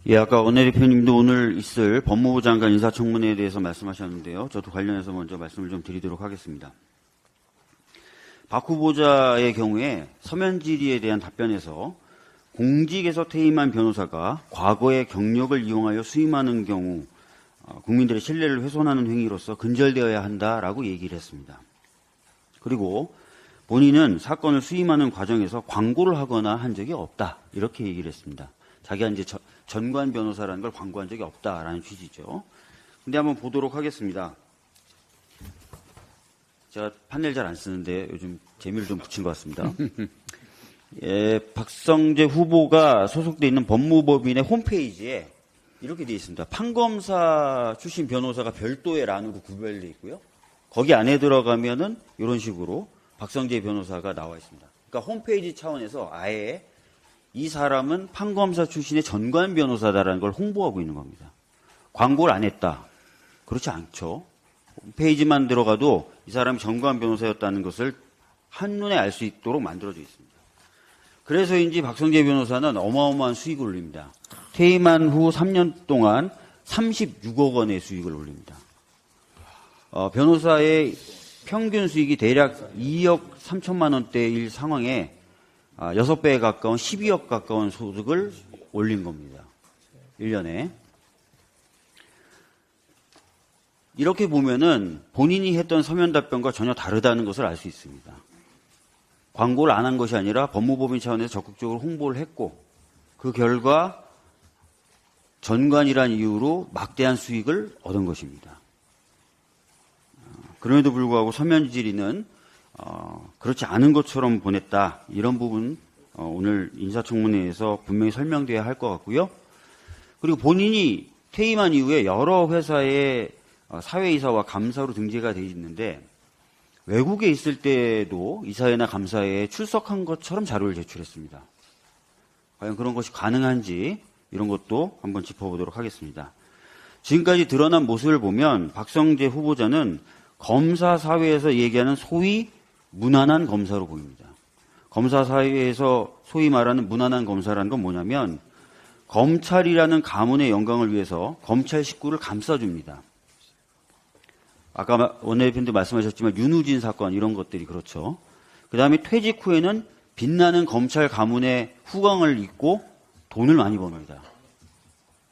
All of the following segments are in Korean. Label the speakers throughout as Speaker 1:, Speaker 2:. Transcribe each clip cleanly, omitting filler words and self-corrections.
Speaker 1: 예, 아까 원내대표님도 오늘 있을 법무부 장관 인사청문회에 대해서 말씀하셨는데요. 저도 관련해서 먼저 말씀을 좀 드리도록 하겠습니다. 박 후보자의 경우에 서면 질의에 대한 답변에서 공직에서 퇴임한 변호사가 과거의 경력을 이용하여 수임하는 경우 국민들의 신뢰를 훼손하는 행위로서 근절되어야 한다라고 얘기를 했습니다. 그리고 본인은 사건을 수임하는 과정에서 광고를 하거나 한 적이 없다 이렇게 얘기를 했습니다. 자기가 이제 전관 변호사라는 걸 광고한 적이 없다라는 취지죠. 근데 한번 보도록 하겠습니다. 제가 판넬 잘 안 쓰는데 요즘 재미를 좀 붙인 것 같습니다. 예, 박성재 후보가 소속돼 있는 법무법인의 홈페이지에 이렇게 되어 있습니다. 판검사 출신 변호사가 별도의 란으로 구별되어 있고요. 거기 안에 들어가면은 이런 식으로 박성재 변호사가 나와 있습니다. 그러니까 홈페이지 차원에서 아예 이 사람은 판검사 출신의 전관 변호사다라는 걸 홍보하고 있는 겁니다. 광고를 안 했다. 그렇지 않죠. 홈페이지만 들어가도 이 사람이 전관 변호사였다는 것을 한눈에 알 수 있도록 만들어져 있습니다. 그래서인지 박성재 변호사는 어마어마한 수익을 올립니다. 퇴임한 후 3년 동안 36억 원의 수익을 올립니다. 변호사의 평균 수익이 대략 2억 3천만 원대일 상황에 6배에 가까운 12억 가까운 소득을 올린 겁니다. 1년에. 이렇게 보면은 본인이 했던 서면 답변과 전혀 다르다는 것을 알 수 있습니다. 광고를 안 한 것이 아니라 법무법인 차원에서 적극적으로 홍보를 했고 그 결과 전관이란 이유로 막대한 수익을 얻은 것입니다. 그럼에도 불구하고 서면 질의는 그렇지 않은 것처럼 보냈다. 이런 부분 오늘 인사청문회에서 분명히 설명돼야 할 것 같고요. 그리고 본인이 퇴임한 이후에 여러 회사의 사회이사와 감사로 등재가 되어 있는데 외국에 있을 때도 이사회나 감사회에 출석한 것처럼 자료를 제출했습니다. 과연 그런 것이 가능한지 이런 것도 한번 짚어보도록 하겠습니다. 지금까지 드러난 모습을 보면 박성재 후보자는 검사 사회에서 얘기하는 소위 무난한 검사로 보입니다. 검사 사회에서 소위 말하는 무난한 검사라는 건 뭐냐면 검찰이라는 가문의 영광을 위해서 검찰 식구를 감싸줍니다. 아까 원내대표님도 말씀하셨지만 윤우진 사건 이런 것들이 그렇죠. 그 다음에 퇴직 후에는 빛나는 검찰 가문의 후광을 입고 돈을 많이 법니다.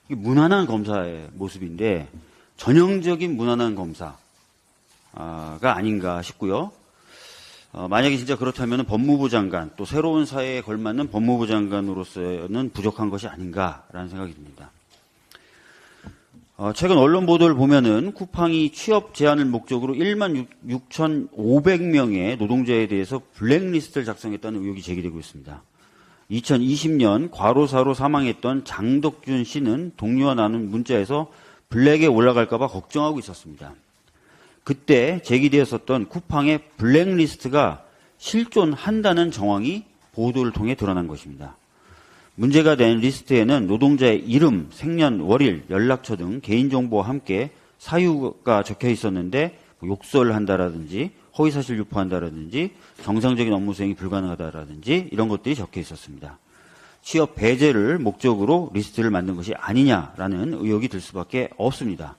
Speaker 1: 이게 무난한 검사의 모습인데 전형적인 무난한 검사가 아닌가 싶고요. 만약에 진짜 그렇다면 법무부 장관 또 새로운 사회에 걸맞는 법무부 장관으로서는 부족한 것이 아닌가라는 생각이 듭니다. 최근 언론 보도를 보면은 쿠팡이 취업 제한을 목적으로 16,500명의 노동자에 대해서 블랙리스트를 작성했다는 의혹이 제기되고 있습니다. 2020년 과로사로 사망했던 장덕준 씨는 동료와 나눈 문자에서 블랙에 올라갈까 봐 걱정하고 있었습니다. 그때 제기되었었던 쿠팡의 블랙리스트가 실존한다는 정황이 보도를 통해 드러난 것입니다. 문제가 된 리스트에는 노동자의 이름, 생년, 월일, 연락처 등 개인정보와 함께 사유가 적혀 있었는데 욕설을 한다라든지 허위사실 유포한다라든지 정상적인 업무 수행이 불가능하다라든지 이런 것들이 적혀 있었습니다. 취업 배제를 목적으로 리스트를 만든 것이 아니냐라는 의혹이 들 수밖에 없습니다.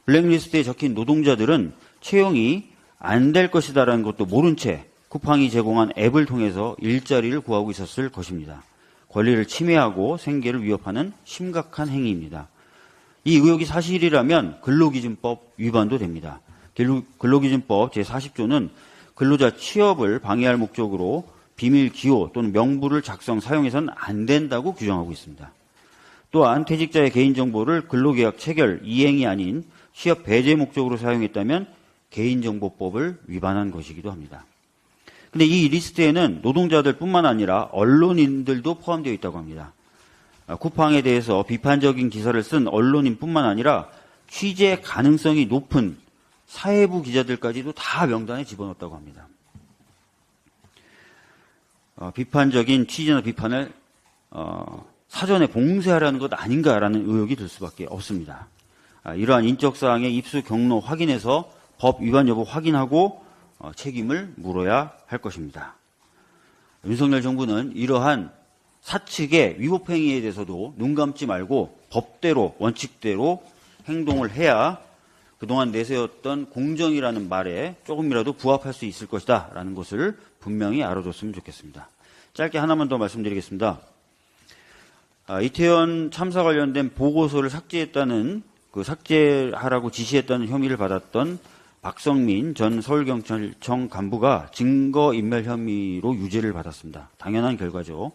Speaker 1: 블랙리스트에 적힌 노동자들은 채용이 안 될 것이다라는 것도 모른 채 쿠팡이 제공한 앱을 통해서 일자리를 구하고 있었을 것입니다. 권리를 침해하고 생계를 위협하는 심각한 행위입니다. 이 의혹이 사실이라면 근로기준법 위반도 됩니다. 근로기준법 제40조는 근로자 취업을 방해할 목적으로 비밀 기호 또는 명부를 작성, 사용해서는 안 된다고 규정하고 있습니다. 또한 퇴직자의 개인정보를 근로계약 체결, 이행이 아닌 취업 배제 목적으로 사용했다면 개인정보법을 위반한 것이기도 합니다. 근데 이 리스트에는 노동자들 뿐만 아니라 언론인들도 포함되어 있다고 합니다. 쿠팡에 대해서 비판적인 기사를 쓴 언론인 뿐만 아니라 취재 가능성이 높은 사회부 기자들까지도 다 명단에 집어넣었다고 합니다. 비판적인 취재나 비판을 사전에 봉쇄하라는 것 아닌가라는 의혹이 들 수밖에 없습니다. 이러한 인적사항의 입수 경로 확인해서 법 위반 여부 확인하고 책임을 물어야 할 것입니다. 윤석열 정부는 이러한 사측의 위법행위에 대해서도 눈 감지 말고 법대로 원칙대로 행동을 해야 그동안 내세웠던 공정이라는 말에 조금이라도 부합할 수 있을 것이다 라는 것을 분명히 알아줬으면 좋겠습니다. 짧게 하나만 더 말씀드리겠습니다. 이태원 참사 관련된 보고서를 삭제하라고 지시했다는 혐의를 받았던 박성민 전 서울경찰청 간부가 증거인멸 혐의로 유죄를 받았습니다. 당연한 결과죠.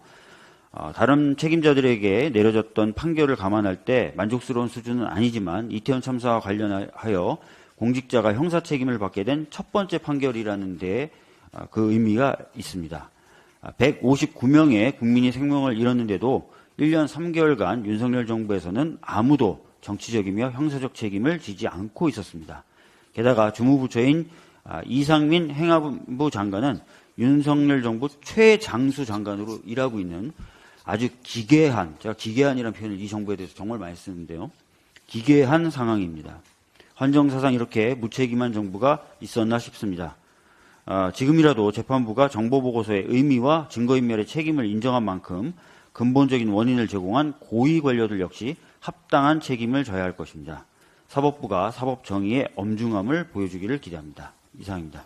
Speaker 1: 다른 책임자들에게 내려졌던 판결을 감안할 때 만족스러운 수준은 아니지만 이태원 참사와 관련하여 공직자가 형사 책임을 받게 된 첫 번째 판결이라는 데 그 의미가 있습니다. 159명의 국민이 생명을 잃었는데도 1년 3개월간 윤석열 정부에서는 아무도 정치적이며 형사적 책임을 지지 않고 있었습니다. 게다가 주무부처인 이상민 행안부 장관은 윤석열 정부 최장수 장관으로 일하고 있는 아주 기괴한, 제가 기괴한이라는 표현을 이 정부에 대해서 정말 많이 쓰는데요. 기괴한 상황입니다. 헌정사상 이렇게 무책임한 정부가 있었나 싶습니다. 지금이라도 재판부가 정보보고서의 의미와 증거인멸의 책임을 인정한 만큼 근본적인 원인을 제공한 고위 관료들 역시 합당한 책임을 져야 할 것입니다. 사법부가 사법정의의 엄중함을 보여주기를 기대합니다. 이상입니다.